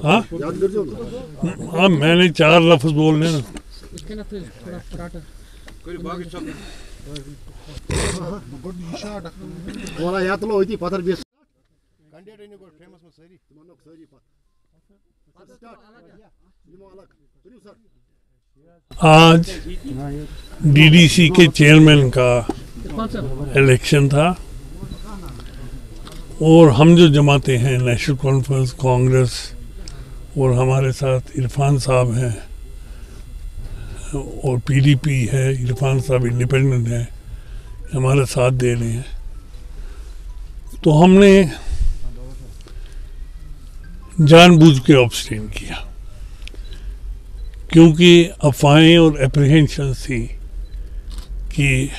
हाँ हाँ, मैंने 4 लफ्ज बोलने ना। आज डीडीसी के चेयरमैन का इलेक्शन था और हम जो जमाते हैं नेशनल कॉन्फ्रेंस, कांग्रेस और हमारे साथ इरफान साहब हैं और पीडीपी है, इरफान साहब इंडिपेंडेंट है, हमारा साथ दे रहे हैं। तो हमने जानबूझ के ऑब्स्टेन किया क्योंकि अफवाहें और एप्रीहेंशन थी कि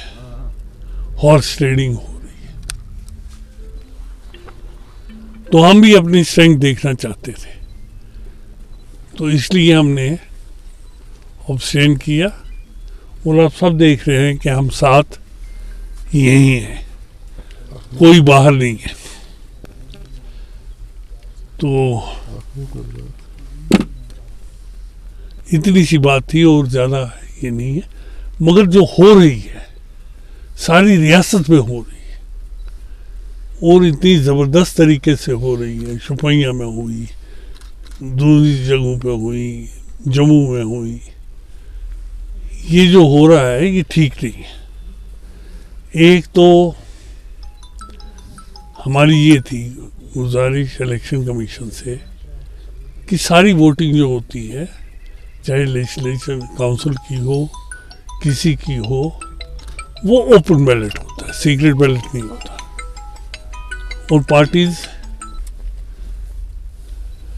हॉर्स ट्रेडिंग हो रही है, तो हम भी अपनी स्ट्रेंथ देखना चाहते थे, तो इसलिए हमने ऑब्स्टेन किया। और आप सब देख रहे हैं कि हम साथ यही हैं, कोई बाहर नहीं है। तो इतनी सी बात थी और ज़्यादा ये नहीं है, मगर जो हो रही है सारी रियासत में हो रही है और इतनी ज़बरदस्त तरीके से हो रही है। शुपैया में हुई, दूसरी जगहों पे हुई, जम्मू में हुई। ये जो हो रहा है ये ठीक नहीं है। एक तो हमारी ये थी गुजारिश इलेक्शन कमीशन से कि सारी वोटिंग जो होती है, चाहे लेजिस्लेचर काउंसिल की हो, किसी की हो, वो ओपन बैलेट होता है, सीक्रेट बैलेट नहीं होता। और पार्टीज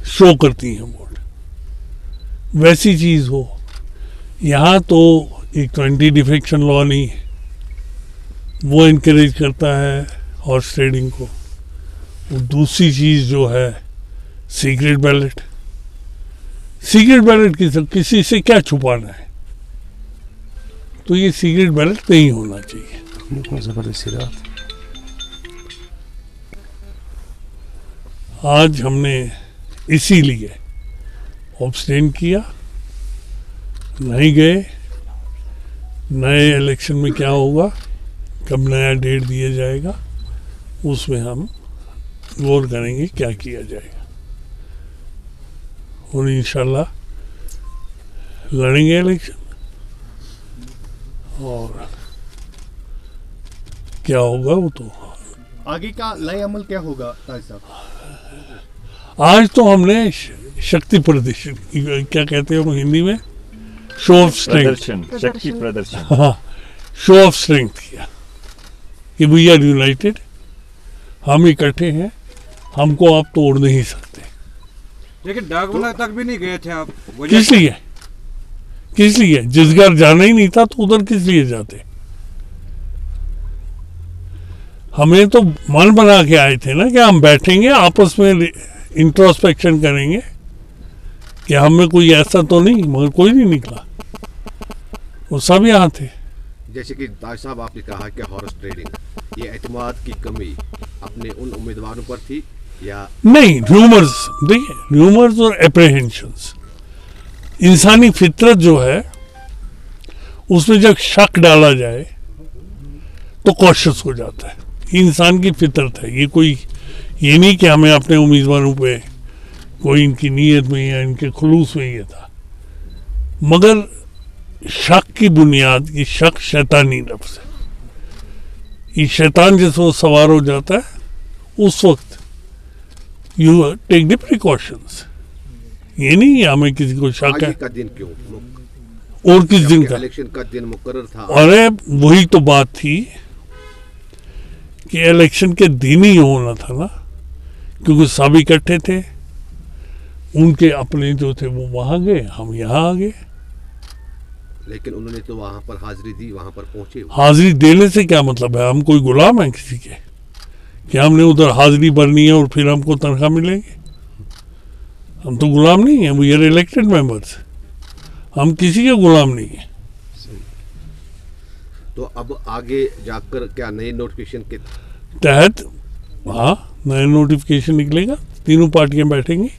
शो करती हैं वोट, वैसी चीज़ हो। यहाँ तो एक तो एंटी डिफेक्शन लॉ नहीं है, वो इनकरेज करता है हॉर्स ट्रेडिंग को। और दूसरी चीज़ जो है सीक्रेट बैलेट, सीक्रेट बैलेट किसी से क्या छुपाना है, तो ये सीक्रेट बैलेट नहीं होना चाहिए। जबरदस्ती रात आज हमने इसीलिए ऑब्स्टेन किया, नहीं गए। नए इलेक्शन में क्या होगा, कब नया डेट दिया जाएगा, उसमें हम गौर करेंगे क्या किया जाएगा और इंशाल्लाह लड़ेंगे इलेक्शन। और क्या होगा वो तो आगे का नए अमल क्या होगा ताज साहब? आज तो हमने शक्ति प्रदर्शन, क्या कहते हैं हिंदी में, शो ऑफ स्ट्रेंथ, शक्ति प्रदर्शन, हाँ, शो ऑफ स्ट्रेंथ किया कि वी आर यूनाइटेड, हम इकट्ठे हैं, हमको आप तोड़ नहीं सकते। लेकिन डाकबंगला तक भी नहीं गए थे आप, किस लिए? किस लिए? जिस घर जाना ही नहीं था तो उधर किस लिए जाते? हमें तो मन बना के आए थे ना कि हम बैठेंगे, आपस में इंट्रोस्पेक्शन करेंगे कि हमें कोई ऐसा तो नहीं, मगर कोई नहीं निकला, वो सब यहाँ थे। जैसे कि ताज साहब आपने कहा कि हॉर्स ट्रेडिंग, ये एतमाद की कमी अपने उन उम्मीदवारों पर थी या नहीं? र्यूमर्स, देखिए र्यूमर्स और एप्रीहेंशंस, इंसानी फितरत जो है उसमें जब शक डाला जाए तो कॉशियस हो जाता है, इंसान की फितरत है। ये नहीं कि हमें अपने उम्मीदवारों पे कोई इनकी नीयत में या इनके खुलूस में ये था, मगर शक की बुनियाद, ये शक शैतानी नफ्स है। ये शैतान जैसे वो सवार हो जाता है उस वक्त यू टेक द प्रिकॉशंस। ये नहीं है हमें किसी को शक है। का दिन क्यों और किस दिन का? इलेक्शन का दिन मुकर्रर था। अरे वही तो बात थी कि इलेक्शन के दिन ही होना था ना, क्योंकि सब इकट्ठे थे, उनके अपने जो थे वो वहां गए, हम यहाँ आ गए। लेकिन उन्होंने तो वहां पर हाजिरी दी, वहां पर पहुंचे। हाजिरी देने से क्या मतलब है? हम कोई गुलाम है किसी के कि हमने उधर हाजिरी भरनी है और फिर हमको तनख्वाह मिलेगी? हम तो गुलाम नहीं है, वी आर इलेक्टेड मेंबर्स, हम किसी के गुलाम नहीं है। तो अब आगे जाकर क्या नए नोटिफिकेशन के तहत हाँ नया नोटिफिकेशन निकलेगा, तीनों पार्टियां बैठेंगी,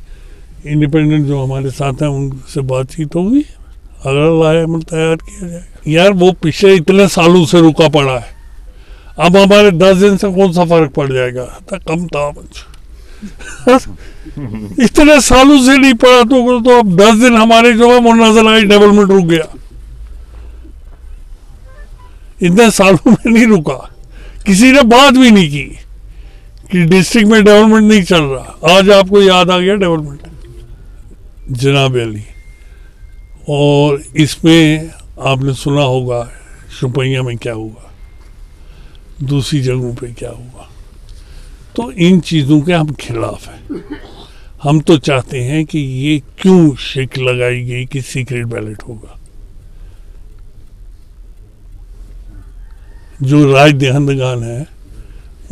इंडिपेंडेंट जो हमारे साथ हैं उनसे बातचीत होगी, अगर लाएअमल तैयार किया जाएगा। यार वो पिछले इतने सालों से रुका पड़ा है, अब हमारे 10 दिन से कौन सा फर्क पड़ जाएगा? कम था इतने सालों से नहीं पड़ा तो अब 10 दिन हमारे जो है वो नजर आई, डेवलपमेंट रुक गया। इतने सालों में नहीं रुका, किसी ने बात भी नहीं की कि डिस्ट्रिक्ट में डेवलपमेंट नहीं चल रहा। आज आपको याद आ गया डेवलपमेंट, जनाब अली। और इसमें आपने सुना होगा शुपैया में क्या हुआ, दूसरी जगहों पे क्या हुआ। तो इन चीज़ों के हम खिलाफ हैं। हम तो चाहते हैं कि ये क्यों शिक लगाई गई कि सीक्रेट बैलेट होगा। जो राज दहंदगान है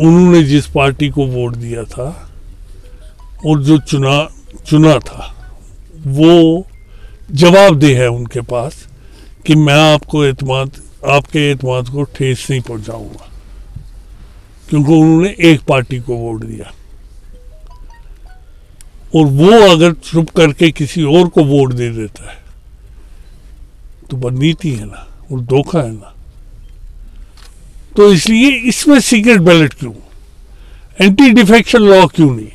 उन्होंने जिस पार्टी को वोट दिया था और जो चुना था वो जवाबदेह है उनके पास कि मैं आपके एतमाद को ठेस नहीं पहुंचाऊंगा, क्योंकि उन्होंने एक पार्टी को वोट दिया। और वो अगर चुप करके किसी और को वोट दे देता है तो बदनीति है ना, और धोखा है ना। तो इसलिए इसमें सीक्रेट बैलेट क्यों, एंटी डिफेक्शन लॉ क्यों नहीं?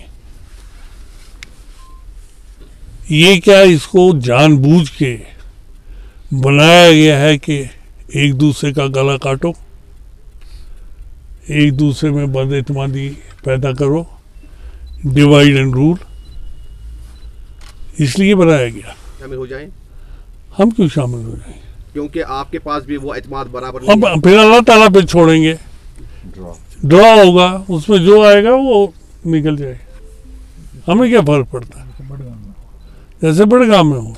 ये क्या इसको जानबूझ के बनाया गया है कि एक दूसरे का गला काटो, एक दूसरे में बदएतमादी पैदा करो, डिवाइड एंड रूल, इसलिए बनाया गया। शामिल हो जाएं? हम क्यों शामिल हो जाएंगे? क्योंकि आपके पास भी वो एतमाद बराबर अब नहीं है। फिर अल्लाह ताला पे छोड़ेंगे, ड्रॉ होगा, उसमें जो आएगा वो निकल जाएगा। हमें क्या फर्क पड़ता है, जैसे बड़गाम में हो।